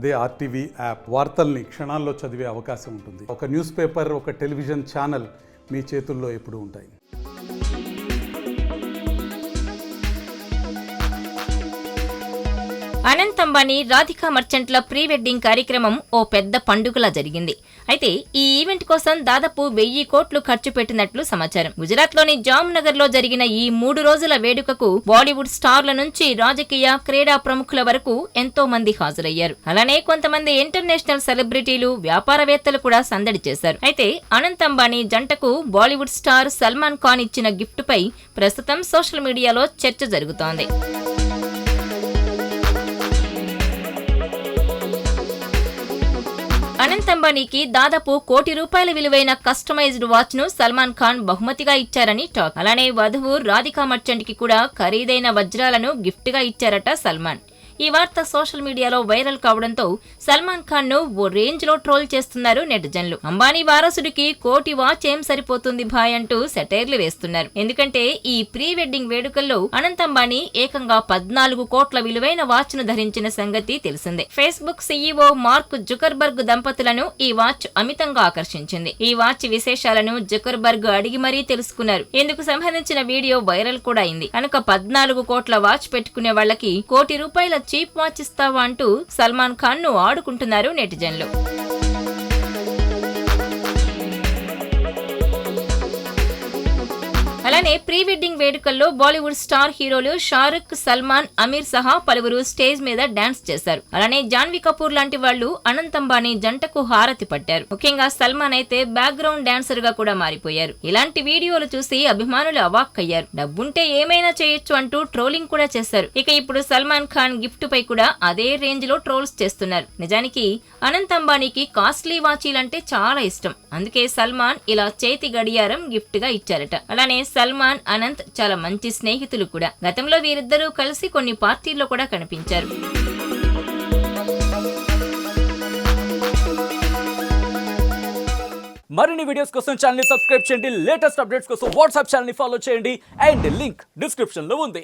అదే RTV app వార్తల్ని క్షణాల్లో చదివే అవకాశం ఉంటుంది. ఒక న్యూస్ పేపర్, ఒక టెలివిజన్ ఛానల్ మీ చేతుల్లో ఎప్పుడూ ఉంటాయి. అనంత్ అంబానీ, రాధికా మర్చెంట్ల ప్రీ వెడ్డింగ్ కార్యక్రమం ఓ పెద్ద పండుగలా జరిగింది. అయితే ఈ ఈవెంట్ కోసం దాదాపు 1000 కోట్లు ఖర్చు పెట్టినట్లు సమాచారం. గుజరాత్లోని జామ్నగర్ లో జరిగిన ఈ 3 రోజుల వేడుకకు బాలీవుడ్ స్టార్ల నుంచి రాజకీయ, క్రీడా ప్రముఖుల వరకు ఎంతో మంది హాజరయ్యారు. అలానే కొంతమంది ఇంటర్నేషనల్ సెలబ్రిటీలు, వ్యాపారవేత్తలు కూడా సందడి చేశారు. అయితే అనంత్ అంబానీ జంటకు బాలీవుడ్ స్టార్ సల్మాన్ ఖాన్ ఇచ్చిన గిఫ్ట్ పై ప్రస్తుతం సోషల్ మీడియాలో చర్చ జరుగుతోంది. అనంత్ అంబానీకి దాదాపు ₹1 కోటి విలువైన కస్టమైజ్డ్ వాచ్ ను సల్మాన్ ఖాన్ బహుమతిగా ఇచ్చారని టాక్. అలానే వధువు రాధికా మర్చెంట్ కి కూడా ఖరీదైన వజ్రాలను గిఫ్ట్ గా ఇచ్చారట సల్మాన్. ఈ వార్త సోషల్ మీడియాలో వైరల్ కావడంతో సల్మాన్ ఖాన్ ను ఓ రేంజ్ లో ట్రోల్ చేస్తున్నారు నెటిజన్లు. అంబానీ వారసుడికి 1 కోటి వాచ్ ఏం సరిపోతుంది భాయ్ అంటూ సెటైర్లు వేస్తున్నారు. ఎందుకంటే ఈ ప్రీ వెడ్డింగ్ వేడుకల్లో అనంత్ అంబానీ ఏకంగా 14 కోట్ల విలువైన వాచ్ ను ధరించిన సంగతి తెలిసిందే. ఫేస్బుక్ సీఈఓ మార్క్ జుకర్బర్గ్ దంపతులను ఈ వాచ్ అమితంగా ఆకర్షించింది. ఈ వాచ్ విశేషాలను జుకర్బర్గ్ అడిగి మరీ తెలుసుకున్నారు. ఇందుకు సంబంధించిన వీడియో వైరల్ కూడా అయింది. కనుక 14 కోట్ల వాచ్ పెట్టుకునే వాళ్లకి ₹1 కోటి చీప్ వాచ్ ఇస్తావా అంటూ సల్మాన్ ఖాన్ ను ఆడుకుంటున్నారు నెటిజన్లు. అలానే ప్రీ వెడ్డింగ్ వేడుకల్లో బాలీవుడ్ స్టార్ హీరోలు షారుఖ్, సల్మాన్, అమీర్ సహా పలువురు స్టేజ్ మీద డాన్స్ చేశారు. అలానే జాన్వీ కపూర్ లాంటి వాళ్లు అనంత్ అంబానీ జంటకు హారతి పట్టారు. ముఖ్యంగా సల్మాన్ అయితే బ్యాక్గ్రౌండ్ డాన్సర్ గా కూడా మారిపోయారు. ఇలాంటి వీడియోలు చూసి అభిమానులు అవాక్కయ్యారు. డబ్బుంటే ఏమైనా చేయొచ్చు అంటూ ట్రోలింగ్ కూడా చేశారు. ఇక ఇప్పుడు సల్మాన్ ఖాన్ గిఫ్ట్ పై కూడా అదే రేంజ్ లో ట్రోల్స్ చేస్తున్నారు. నిజానికి అనంత్ అంబానీకి కాస్ట్లీ వాచీలంటే చాలా ఇష్టం. అందుకే సల్మాన్ ఇలా చేతి గడియారం గిఫ్ట్ గా ఇచ్చారట. అలానే సల్మాన్, అనంత్ చాలా మంచి స్నేహితులు కూడా. గతంలో వీరిద్దరూ కలిసి కొన్ని పార్టీల్లో కూడా కనిపించారు. మరిన్ని వీడియోస్ కోసం ఛానల్ ని సబ్స్క్రైబ్ చేయండి. లేటెస్ట్ అప్డేట్స్ కోసం వాట్సాప్ ఛానల్ ని ఫాలో చేయండి. అండ్ లింక్ డిస్క్రిప్షన్ లో ఉంది.